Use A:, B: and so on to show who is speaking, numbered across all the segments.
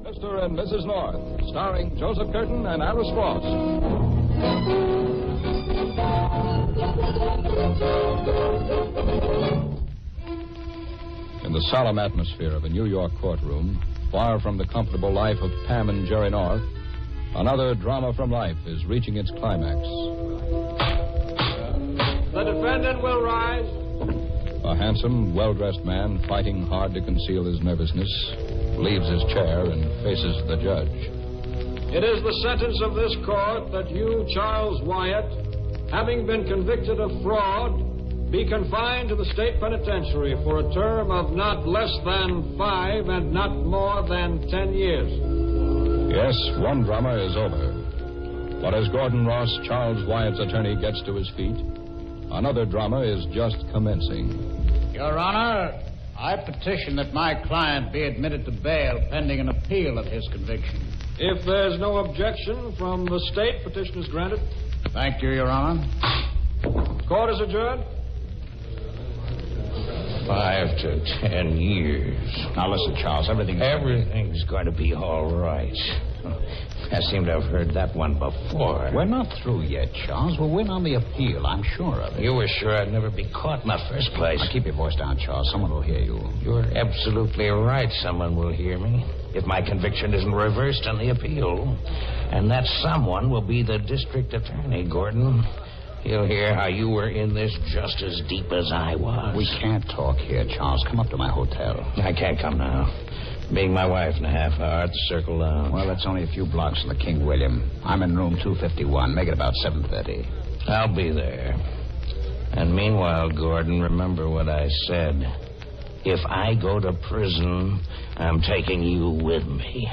A: Mr. and Mrs. North, starring Joseph Curtin and Alice Frost. In the solemn atmosphere of a New York courtroom, far from the comfortable life of Pam and Jerry North, another drama from life is reaching its climax.
B: The defendant will rise.
A: A handsome, well-dressed man, fighting hard to conceal his nervousness, leaves his chair and faces the judge.
B: It is the sentence of this court that you, Charles Wyatt, having been convicted of fraud, be confined to the state penitentiary for a term of not less than 5 and not more than 10 years.
A: Yes, one drama is over. But as Gordon Ross, Charles Wyatt's attorney, gets to his feet, another drama is just commencing.
C: Your Honor, I petition that my client be admitted to bail pending an appeal of his conviction.
B: If there's no objection from the state, petition is granted.
C: Thank you, Your Honor.
B: Court is adjourned.
D: 5 to 10 years.
C: Now listen, Charles,
D: Everything's going to be all right. I seem to have heard that one before.
C: We're not through yet, Charles. We'll win on the appeal, I'm sure of it.
D: You were sure I'd never be caught in the first place.
C: Now keep your voice down, Charles. Someone will hear you.
D: You're absolutely right. Someone will hear me. If my conviction isn't reversed on the appeal. And that someone will be the district attorney, Gordon. He'll hear how you were in this just as deep as I was.
C: We can't talk here, Charles. Come up to my hotel.
D: I can't come now. Being my wife in a half hour at the Circle Lounge.
C: Well, it's only a few blocks from the King William. I'm in room 251. Make it about 7:30.
D: I'll be there. And meanwhile, Gordon, remember what I said. If I go to prison, I'm taking you with me.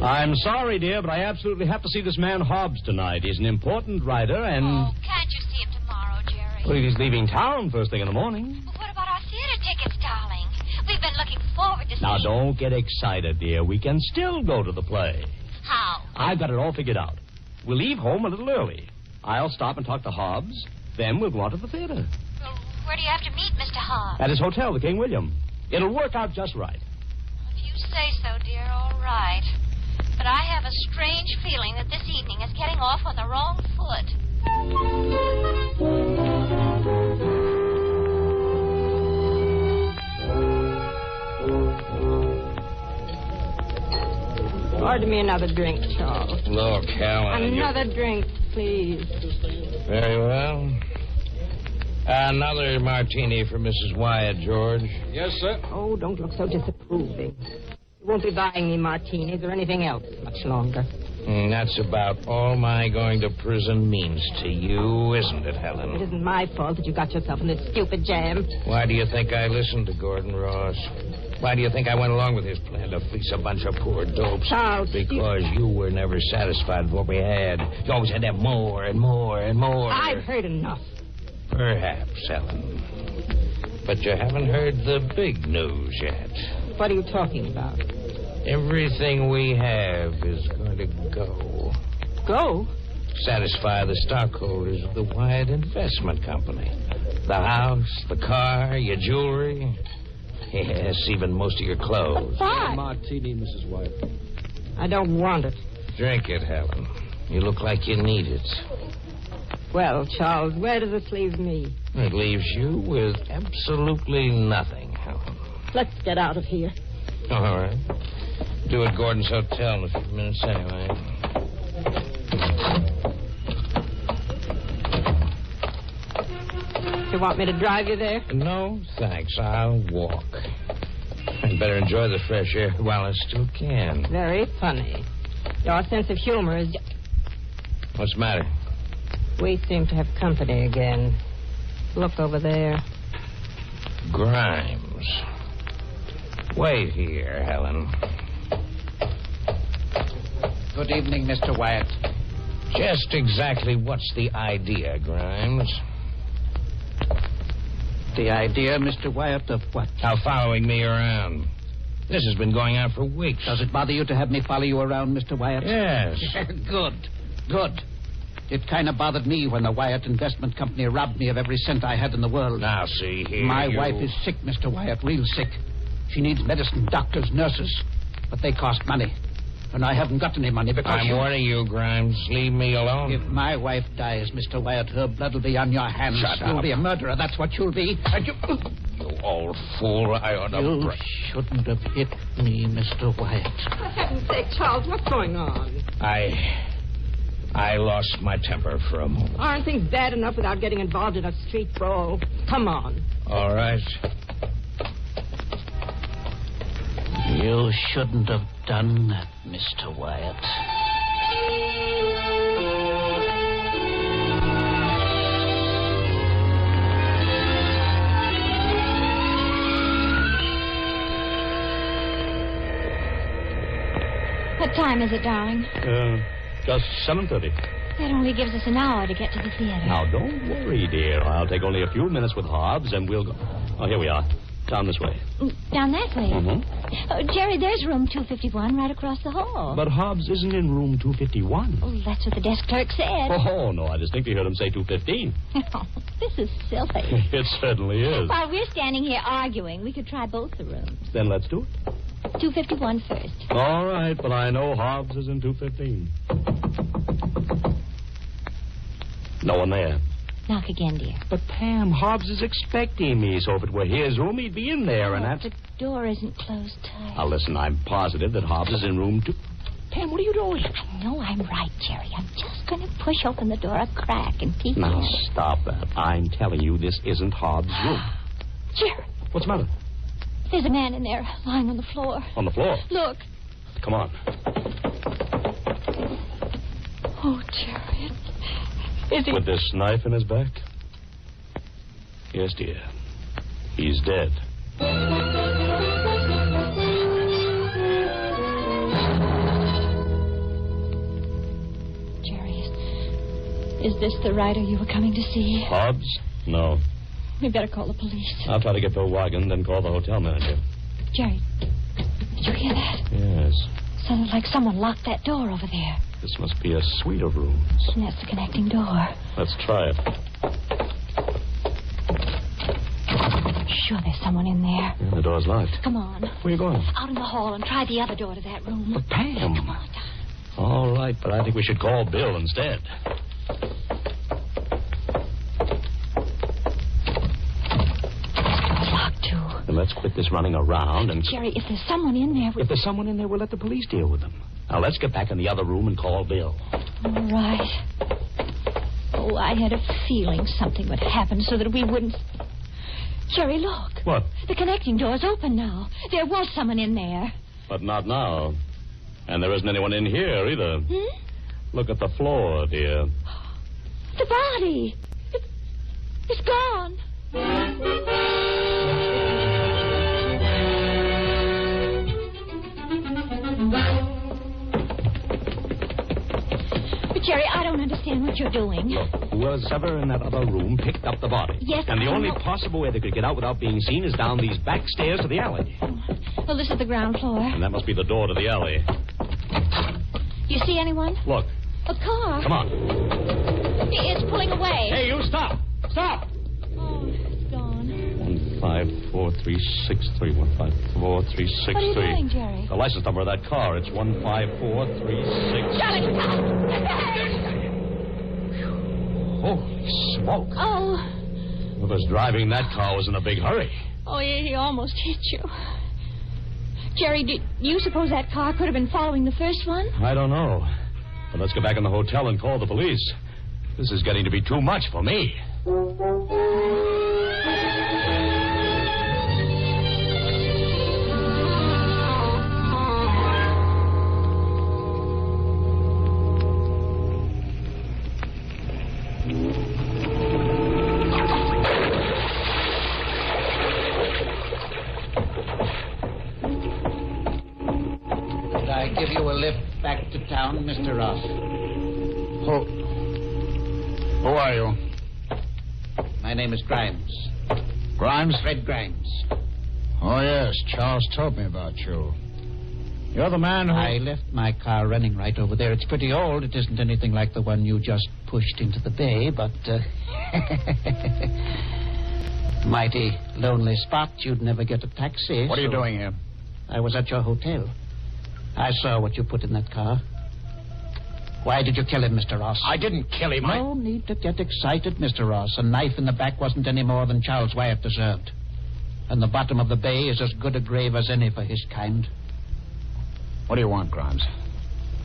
E: I'm sorry, dear, but I absolutely have to see this man Hobbs tonight. He's an important writer, and...
F: Oh, can't you see him tomorrow, Jerry?
E: Well, he's leaving town first thing in the morning.
F: Well, what about our theater tickets, darling? We've been looking forward to seeing...
E: Now, don't get excited, dear. We can still go to the play.
F: How?
E: I've got it all figured out. We'll leave home a little early. I'll stop and talk to Hobbs. Then we'll go on to the theater.
F: Well, where do you have to meet Mr. Hobbs?
E: At his hotel, the King William. It'll work out just right.
F: If you say so, dear, all right. But I have a strange feeling that this evening is getting off on the wrong foot.
G: Order me another drink, Charles.
D: Look, Helen.
G: Another drink, please.
D: Very well. Another martini for Mrs. Wyatt, George.
B: Yes, sir.
G: Oh, don't look so disapproving. You won't be buying me martinis or anything else much longer.
D: That's about all my going to prison means to you, isn't it, Helen?
G: It isn't my fault that you got yourself in this stupid jam.
D: Why do you think I listened to Gordon Ross? Why do you think I went along with his plan to fleece a bunch of poor dopes?
G: Charles,
D: Because you were never satisfied with what we had. You always had to have more and more and more.
G: I've heard enough.
D: Perhaps, Helen. But you haven't heard the big news yet.
G: What are you talking about?
D: Everything we have is going to go.
G: Go?
D: Satisfy the stockholders of the Wyatt Investment Company. The house, the car, your jewelry. Yes, even most of your clothes.
G: Why?
B: Martini, Mrs. Wyatt.
G: I don't want it.
D: Drink it, Helen. You look like you need it.
G: Well, Charles, where does this leave me?
D: It leaves you with absolutely nothing, Helen.
G: Let's get out of here.
D: All right. Do at Gordon's Hotel in a few minutes anyway.
G: You want me to drive you there?
D: No, thanks. I'll walk. I'd better enjoy the fresh air while I still can.
G: Very funny. Your sense of humor is...
D: What's the matter?
G: We seem to have company again. Look over there.
D: Grimes. Wait here, Helen.
C: Good evening, Mr. Wyatt.
D: Just exactly what's the idea, Grimes?
C: The idea, Mr. Wyatt, of what?
D: How following me around. This has been going on for weeks.
C: Does it bother you to have me follow you around, Mr. Wyatt?
D: Yes.
C: Good. It kind of bothered me when the Wyatt Investment Company robbed me of every cent I had in the world.
D: Now, see here.
C: My wife is sick, Mr. Wyatt, real sick. She needs medicine, doctors, nurses. But they cost money. And I haven't got any money because
D: I'm warning you, Grimes. Leave me alone.
C: If my wife dies, Mr. Wyatt, her blood will be on your hands.
D: Shut
C: You'll
D: up.
C: be a murderer. That's what you'll be. And you...
D: You old fool. I ought to...
C: You shouldn't have hit me, Mr. Wyatt.
G: For heaven's sake, Charles, what's going on?
D: I lost my temper for a moment.
G: Aren't things bad enough without getting involved in a street brawl? Come on.
D: All right.
C: You shouldn't have done that, Mr. Wyatt.
F: What time is it, darling?
E: Just 7:30.
F: That only gives us an hour to get to the theater.
E: Now, don't worry, dear. I'll take only a few minutes with Hobbs, and we'll go... Oh, here we are. Down this way.
F: Down that way?
E: Mm-hmm.
F: Oh, Jerry, there's room 251 right across the hall.
E: But Hobbs isn't in room 251.
F: Oh, that's what the desk clerk said.
E: Oh, no, I distinctly heard him say 215.
F: This is silly.
E: It certainly is.
F: While we're standing here arguing, we could try both the rooms.
E: Then let's do it.
F: 251 first.
E: All right, but I know Hobbs is in 215. No one there.
F: Knock again, dear.
E: But, Pam, Hobbs is expecting me, so if it were his room, he'd be in there, and that's...
F: The door isn't closed tight.
E: Now, listen, I'm positive that Hobbs is in room 2... Pam, what are you doing?
F: I know I'm right, Jerry. I'm just going to push open the door a crack and peek
E: Now,
F: in.
E: stop that. I'm telling you, this isn't Hobbs' room.
F: Jerry,
E: What's the matter?
F: there's a man in there lying on the floor.
E: On the floor.
F: Look.
E: Come on.
F: Oh, Jerry. Is he...
E: With this knife in his back? Yes, dear. He's dead.
F: Jerry, is this the writer you were coming to see?
E: Hobbs? No.
F: We better call the police.
E: I'll try to get Bill Wagon, then call the hotel manager.
F: Jerry, did you hear that?
E: Yes.
F: Sounded like someone locked that door over there.
E: This must be a suite of rooms.
F: And that's the connecting door.
E: Let's try it.
F: Sure, there's someone in there.
E: Yeah, the door's locked.
F: Come on.
E: Where are you going?
F: Out in the hall and try the other door to that room.
E: But, Pam.
F: Come on.
E: All right, but I think we should call Bill instead.
F: It's locked, too.
E: Then let's quit this running around and...
F: Jerry, if there's someone in there...
E: If there's someone in there, we'll let the police deal with them. Now, let's get back in the other room and call Bill.
F: All right. Oh, I had a feeling something would happen so that we wouldn't... Jerry, look.
E: What?
F: The connecting door's open now. There was someone in there.
E: But not now. And there isn't anyone in here, either. Look at the floor, dear.
F: The body. It's gone. But, Jerry, I don't understand what you're doing.
E: Look, whoever's ever in that other room picked up the body.
F: Yes,
E: And the
F: I
E: only
F: know.
E: possible way they could get out without being seen is down these back stairs to the alley.
F: Well, this is the ground floor.
E: And that must be the door to the alley.
F: You see anyone?
E: Look,
F: A car.
E: come on.
F: It's pulling away.
E: Hey, you stop! Stop!
F: Oh, it's gone.
E: 15436315436.
F: What are you doing, Jerry?
E: The license number of that car, it's 15436.
F: Charlie, stop!
E: Holy smoke.
F: Oh.
E: Whoever's driving that car was in a big hurry.
F: Oh, he almost hit you. Jerry, do you suppose that car could have been following the first one?
E: I don't know. But let's get back in the hotel and call the police. This is getting to be too much for me.
C: Did I give you a lift back to town, Mr. Ross?
H: Who are you?
C: My name is Grimes.
H: Grimes?
C: Fred Grimes.
H: Oh, yes. Charles told me about you. You're the man who...
C: I left my car running right over there. It's pretty old. It isn't anything like the one you just pushed into the bay, but... mighty lonely spot. You'd never get a taxi.
H: What are you doing here?
C: I was at your hotel. I saw what you put in that car. Why did you kill him, Mr. Ross?
H: I didn't kill him.
C: No need to get excited, Mr. Ross. A knife in the back wasn't any more than Charles Wyatt deserved. And the bottom of the bay is as good a grave as any for his kind.
H: What do you want, Grimes?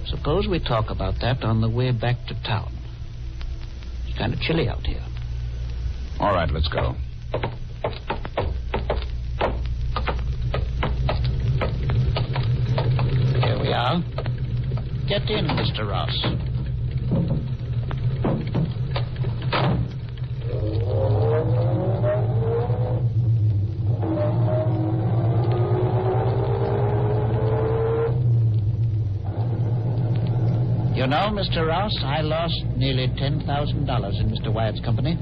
C: Suppose we talk about that on the way back to town. It's kind of chilly out here.
H: All right, let's go.
C: Here we are. Get in, Mr. Ross. You know, Mr. Ross, I lost nearly $10,000 in Mr. Wyatt's company.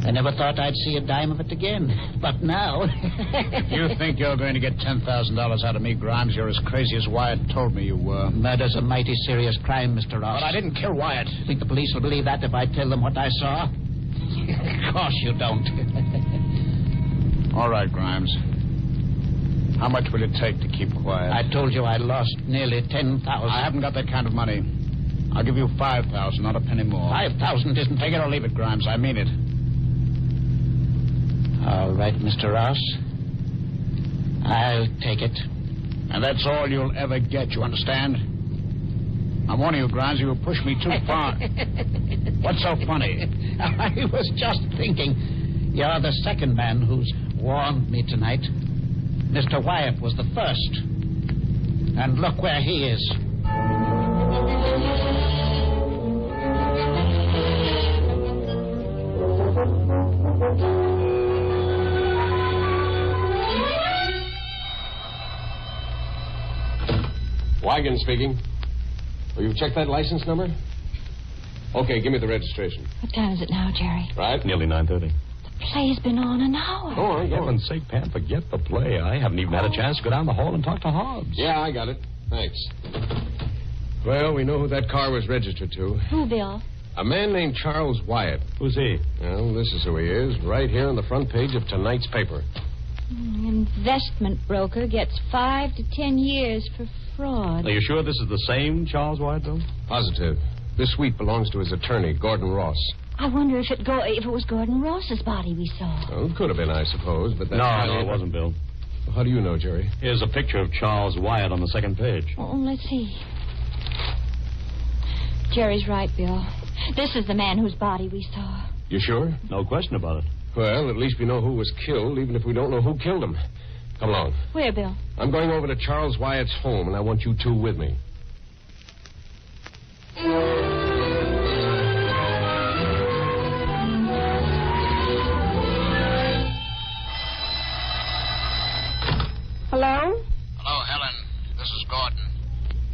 C: I never thought I'd see a dime of it again. But now...
H: If you think you're going to get $10,000 out of me, Grimes, you're as crazy as Wyatt told me you were.
C: Murder's a mighty serious crime, Mr. Ross.
H: But I didn't kill Wyatt.
C: Think the police will believe that if I tell them what I saw? Of course you don't.
H: All right, Grimes. How much will it take to keep quiet?
C: I told you I lost nearly $10,000.
H: I haven't got that kind of money. I'll give you $5,000, not a penny more.
C: $5,000 isn't...
H: Take it or leave it, Grimes. I mean it.
C: All right, Mr. Ross. I'll take it.
H: And that's all you'll ever get, you understand? I'm warning you, Grimes, you will push me too far. What's so funny?
C: I was just thinking, you're the second man who's warned me tonight. Mr. Wyatt was the first. And look where he is.
I: Wagon speaking. Oh, you've checked that license number? Okay, give me the registration.
F: What time is it now, Jerry?
I: Right?
E: Nearly 9:30.
F: The play's been on an hour.
I: Go on, go on.
E: Heaven's sake, Pam, forget the play. I haven't even had a chance to go down the hall and talk to Hobbs.
I: Yeah, I got it. Thanks. Well, we know who that car was registered to.
F: Who, Bill?
I: A man named Charles Wyatt.
E: Who's he?
I: Well, this is who he is, right here on the front page of tonight's paper.
F: Investment broker gets 5 to 10 years for fraud.
E: Are you sure this is the same Charles Wyatt, though?
I: Positive. This suite belongs to his attorney, Gordon Ross.
F: I wonder if it was Gordon Ross's body we saw.
I: Well, it could have been, I suppose, but that's...
E: No, it wasn't, Bill.
I: How do you know, Jerry?
E: Here's a picture of Charles Wyatt on the second page.
F: Oh, let's see. Jerry's right, Bill. This is the man whose body we saw.
I: You sure?
E: No question about it.
I: Well, at least we know who was killed, even if we don't know who killed him. Come along.
F: Where, Bill?
I: I'm going over to Charles Wyatt's home, and I want you two with me.
G: Hello?
J: Hello, Helen. This is Gordon.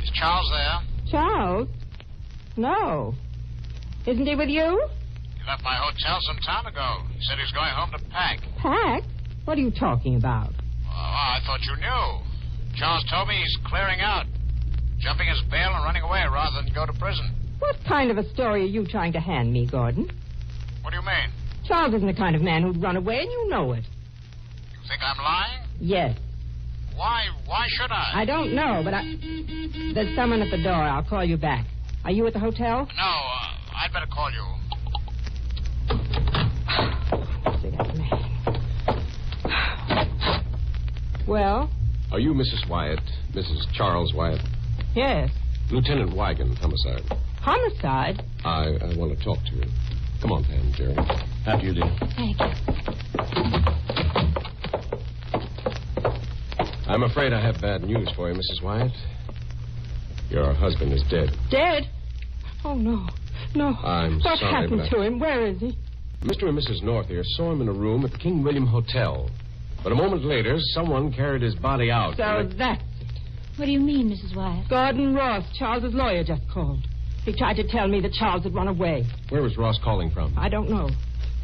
J: Is Charles there?
G: Charles? No. Isn't he with you?
J: He left my hotel some time ago. He said he was going home to pack.
G: Pack? What are you talking about?
J: Oh, I thought you knew. Charles told me he's clearing out, jumping his bail and running away rather than go to prison.
G: What kind of a story are you trying to hand me, Gordon?
J: What do you mean?
G: Charles isn't the kind of man who'd run away, and you know it.
J: You think I'm lying?
G: Yes.
J: Why should I?
G: I don't know, but there's someone at the door. I'll call you back. Are you at the hotel?
J: No, I'd better call you.
G: Well?
I: Are you Mrs. Wyatt? Mrs. Charles Wyatt?
G: Yes.
I: Lieutenant Wigan, homicide.
G: Homicide?
I: I want to talk to you. Come on, Pam, Jerry.
E: After you, dear.
F: Thank you.
I: I'm afraid I have bad news for you, Mrs. Wyatt. Your husband is dead.
G: Dead? Oh, no. No.
I: I'm
G: what
I: sorry,
G: happened to him? Where is he?
I: Mr. and Mrs. North here saw him in a room at the King William Hotel. But a moment later, someone carried his body out.
G: So that's it.
F: What do you mean, Mrs. Wyatt?
G: Gordon Ross, Charles's lawyer, just called. He tried to tell me that Charles had run away.
I: Where was Ross calling from?
G: I don't know.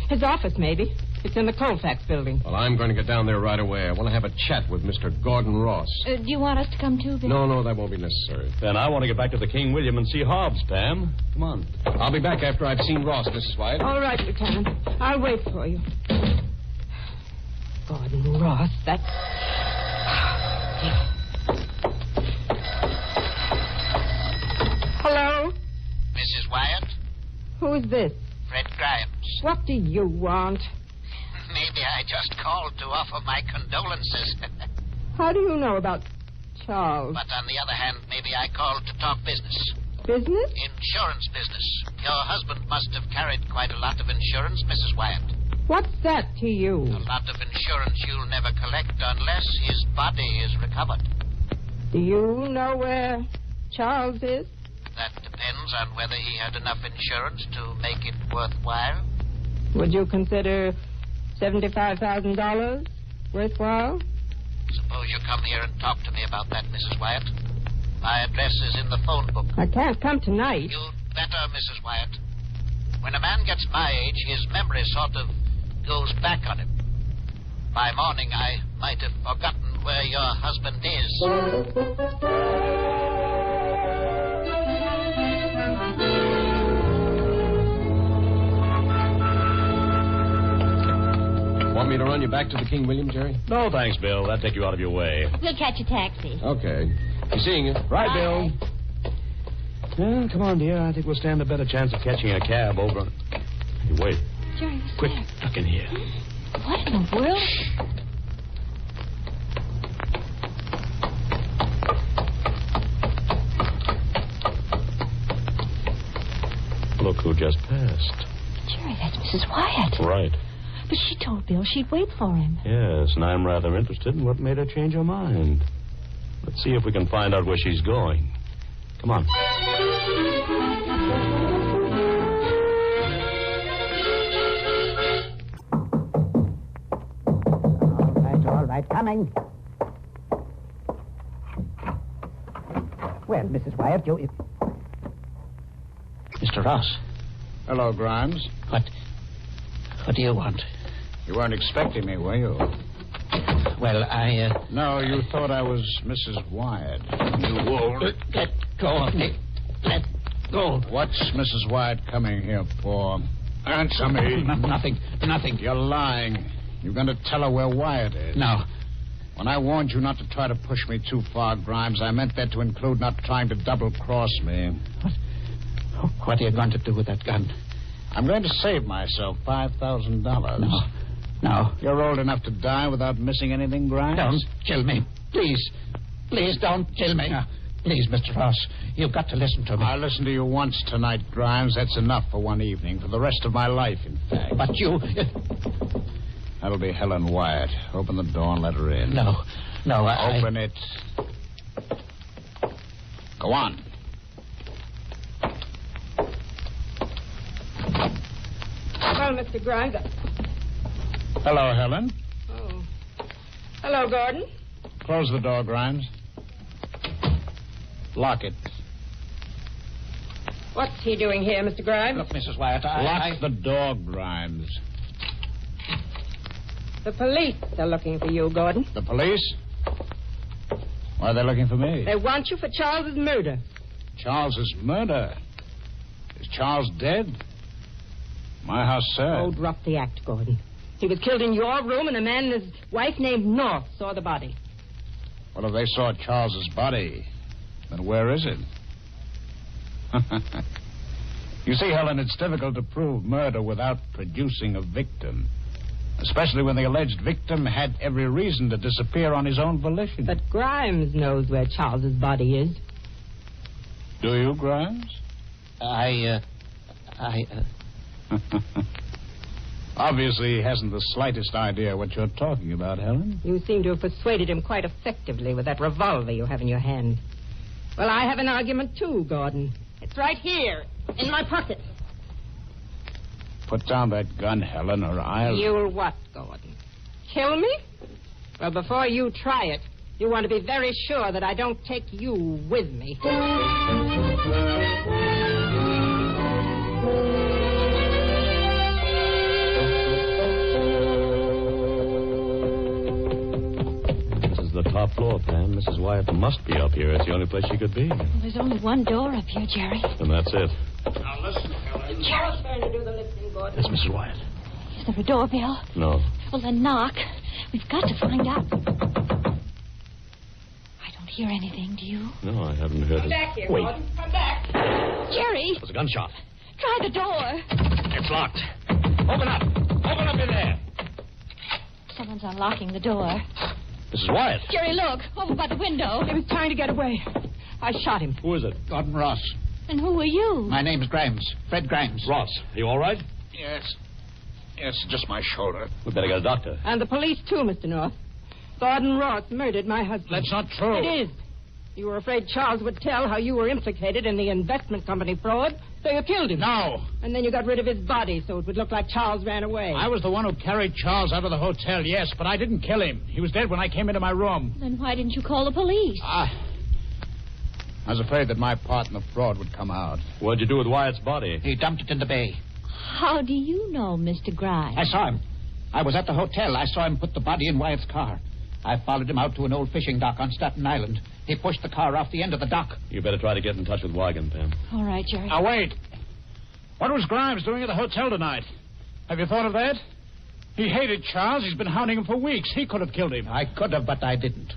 G: His office, maybe. It's in the Colfax building.
I: Well, I'm going to get down there right away. I want to have a chat with Mr. Gordon Ross.
F: Do you want us to come too, Bill?
I: No, that won't be necessary.
E: Then I want to get back to the King William and see Hobbs, Pam. Come on.
I: I'll be back after I've seen Ross, Mrs. Wyatt.
G: All right, Lieutenant. I'll wait for you. Gordon Ross, that's... Hello?
D: Mrs. Wyatt?
G: Who's this?
D: Fred Grimes.
G: What do you want?
D: Maybe I just called to offer my condolences.
G: How do you know about Charles?
D: But on the other hand, maybe I called to talk business.
G: Business?
D: Insurance business. Your husband must have carried quite a lot of insurance, Mrs. Wyatt.
G: What's that to you?
D: A lot of insurance you'll never collect unless his body is recovered.
G: Do you know where Charles is?
D: That depends on whether he had enough insurance to make it worthwhile.
G: Would you consider $75,000 worthwhile?
D: Suppose you come here and talk to me about that, Mrs. Wyatt. My address is in the phone book.
G: I can't come tonight.
D: You'd better, Mrs. Wyatt. When a man gets my age, his memory sort of goes back on him. By morning, I might have forgotten where your husband is.
I: Want me to run you back to the King William, Jerry?
E: No, thanks, Bill. That'll take you out of your way.
F: We'll catch a taxi.
I: Okay. Be seeing you.
E: Right, Bill. Well, come on, dear. I think we'll stand a better chance of catching a cab over... Hey, wait.
F: Jerry,
E: Quick, duck in here.
F: What in the world?
E: Look who just passed.
F: Jerry, that's Mrs. Wyatt.
E: Right.
F: But she told Bill she'd wait for him.
E: Yes, and I'm rather interested in what made her change her mind. Let's see if we can find out where she's going. Come on.
C: All right, coming. Well, Mrs. Wyatt, you... Mr. Ross.
H: Hello, Grimes.
C: What do you want?
H: You weren't expecting me, were you?
C: Well,
H: No, you thought I was Mrs. Wyatt.
C: You old... Let go of me. Let go.
H: What's Mrs. Wyatt coming here for? Answer me.
C: Nothing.
H: You're lying. You're going to tell her where Wyatt is.
C: No.
H: When I warned you not to try to push me too far, Grimes, I meant that to include not trying to double-cross me.
C: What are you going to do with that gun?
H: I'm going to save myself $5,000.
C: No.
H: You're old enough to die without missing anything, Grimes?
C: Don't kill me. Please. Please don't kill me. Please, Mr. Ross, you've got to listen to me.
H: I listened to you once tonight, Grimes. That's enough for one evening. For the rest of my life, in fact.
C: But you...
H: That'll be Helen Wyatt. Open the door and let her in.
C: No,
H: Open it. Go on.
G: Well, Mr. Grimes.
H: Hello, Helen.
G: Oh. Hello, Gordon.
H: Close the door, Grimes. Lock it.
G: What's he doing here, Mr. Grimes?
C: Look, Mrs. Wyatt,
H: Lock the door, Grimes.
G: The police are looking for you, Gordon.
H: The police? Why are they looking for me?
G: They want you for Charles's murder.
H: Charles's murder? Is Charles dead? My house, sir.
G: Oh, drop the act, Gordon. He was killed in your room, and a man and his wife named North saw the body.
H: Well, if they saw Charles's body, then where is it? You see, Helen, it's difficult to prove murder without producing a victim. Especially when the alleged victim had every reason to disappear on his own volition.
G: But Grimes knows where Charles's body is.
H: Do you, Grimes? Obviously, he hasn't the slightest idea what you're talking about, Helen.
G: You seem to have persuaded him quite effectively with that revolver you have in your hand. Well, I have an argument, too, Gordon. It's right here, in my pocket.
H: Put down that gun, Helen, or I'll...
G: You'll what, Gordon? Kill me? Well, before you try it, you want to be very sure that I don't take you with me.
E: Mrs. Wyatt must be up here. It's the only place she could be.
F: Well, there's only one door up here, Jerry.
E: And that's it.
B: Now, listen, Helen.
G: Jerry's trying to do the listening, Gordon.
E: That's Mrs. Wyatt.
F: Is there a doorbell?
E: No.
F: Well, then knock. We've got to find out. I don't hear anything, do you?
E: No, I haven't heard
G: Come
E: it.
G: back here,
E: Wait.
G: Gordon. Come back.
F: Jerry,
E: There's a gunshot.
F: try the door.
E: It's locked. Open up. Open up in there.
F: Someone's unlocking the door.
E: Mrs. Wyatt.
F: Jerry, look. Over by the window.
G: He was trying to get away. I shot him.
E: Who is it?
C: Gordon Ross.
F: And who are you?
C: My name's Grimes. Fred Grimes.
E: Ross. Are you all right?
H: Yes. Yes, just my shoulder.
E: We better get a doctor.
G: And the police, too, Mr. North. Gordon Ross murdered my husband.
H: That's not true.
G: It is. You were afraid Charles would tell how you were implicated in the investment company fraud, so you killed him.
H: No.
G: And then you got rid of his body so it would look like Charles ran away.
H: I was the one who carried Charles out of the hotel, yes, but I didn't kill him. He was dead when I came into my room.
F: Then why didn't you call the police?
H: I was afraid that my part in the fraud would come out.
E: What'd you do with Wyatt's body?
C: He dumped it in the bay.
F: How do you know, Mr. Grimes?
C: I saw him. I was at the hotel. I saw him put the body in Wyatt's car. I followed him out to an old fishing dock on Staten Island. He pushed the car off the end of the dock.
E: You better try to get in touch with Wygan, Pam.
F: All right, Jerry.
H: Now, wait. What was Grimes doing at the hotel tonight? Have you thought of that? He hated Charles. He's been hounding him for weeks. He could have killed him.
C: I could have, but I didn't.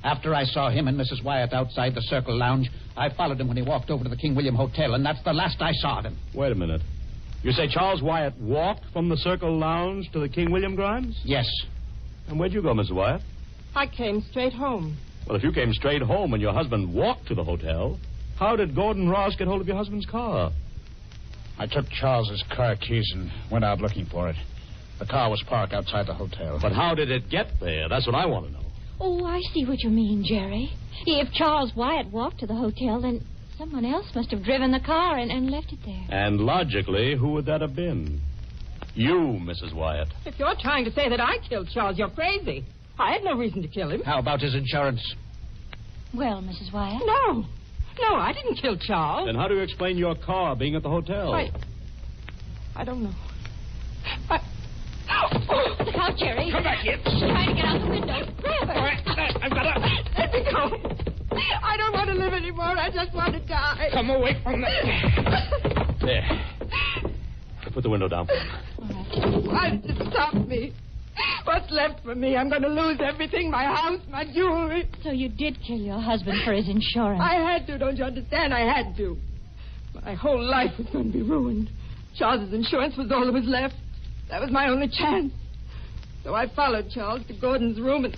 C: After I saw him and Mrs. Wyatt outside the Circle Lounge, I followed him when he walked over to the King William Hotel, and that's the last I saw of him.
E: Wait a minute. You say Charles Wyatt walked from the Circle Lounge to the King William, Grimes?
C: Yes.
E: And where'd you go, Mrs. Wyatt?
G: I came straight home.
E: Well, if you came straight home and your husband walked to the hotel, how did Gordon Ross get hold of your husband's car?
H: I took Charles's car keys and went out looking for it. The car was parked outside the hotel.
E: But how did it get there? That's what I want to know.
F: Oh, I see what you mean, Jerry. If Charles Wyatt walked to the hotel, then someone else must have driven the car and left it there.
E: And logically, who would that have been? You, Mrs. Wyatt.
G: If you're trying to say that I killed Charles, you're crazy. I had no reason to kill him.
C: How about his insurance?
F: Well, Mrs. Wyatt?
G: No, I didn't kill Charles.
E: Then how do you explain your car being at the hotel?
G: I don't know.
F: Look out, Jerry.
H: Come back here.
F: She's trying to get out the window. Grab her.
H: All right, I've got to...
G: Let me go. I don't want to live anymore. I just want to die.
H: Come away from that.
E: There. Put the window down.
G: Why did you stop me? What's left for me? I'm going to lose everything, my house, my jewelry.
F: So you did kill your husband for his insurance.
G: I had to, don't you understand? I had to. My whole life was going to be ruined. Charles's insurance was all that was left. That was my only chance. So I followed Charles to Gordon's room, and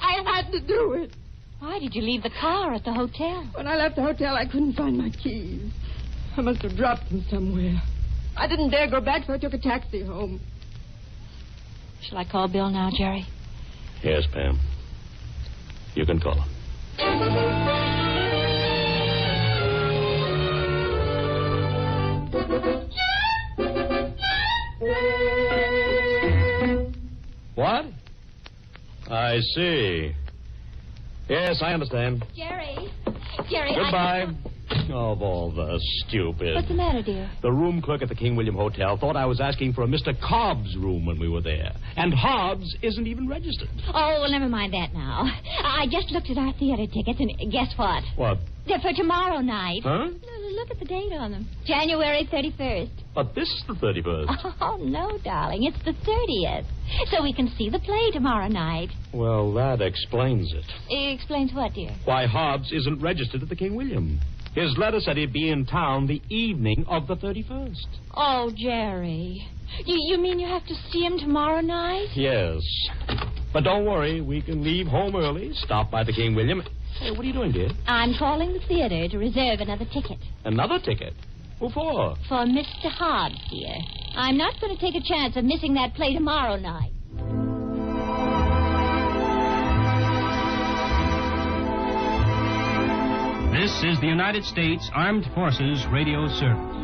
G: I had to do it.
F: Why did you leave the car at the hotel?
G: When I left the hotel, I couldn't find my keys. I must have dropped them somewhere. I didn't dare go back, so I took a taxi home.
F: Shall I call Bill now, Jerry?
E: Yes, Pam. You can call him. What? I see. Yes, I understand.
F: Jerry,
E: Goodbye. Of all the stupid.
F: What's the matter, dear?
E: The room clerk at the King William Hotel thought I was asking for a Mr. Cobb's room when we were there. And Hobbs isn't even registered.
F: Oh, well, never mind that now. I just looked at our theater tickets, and guess what?
E: What?
F: They're for tomorrow night.
E: Huh?
F: Look at the date on them. January 31st.
E: But this is the 31st.
F: Oh, no, darling. It's the 30th. So we can see the play tomorrow night.
E: Well, that explains it.
F: It explains what, dear?
E: Why Hobbs isn't registered at the King William. His letter said he'd be in town the evening of the 31st.
F: Oh, Jerry. You mean you have to see him tomorrow night?
E: Yes. But don't worry. We can leave home early, stop by the King William. Hey, what are you doing, dear?
F: I'm calling the theater to reserve another ticket.
E: Another ticket? Who for?
F: For Mr. Hobbs, dear. I'm not going to take a chance of missing that play tomorrow night.
K: This is the United States Armed Forces Radio Service.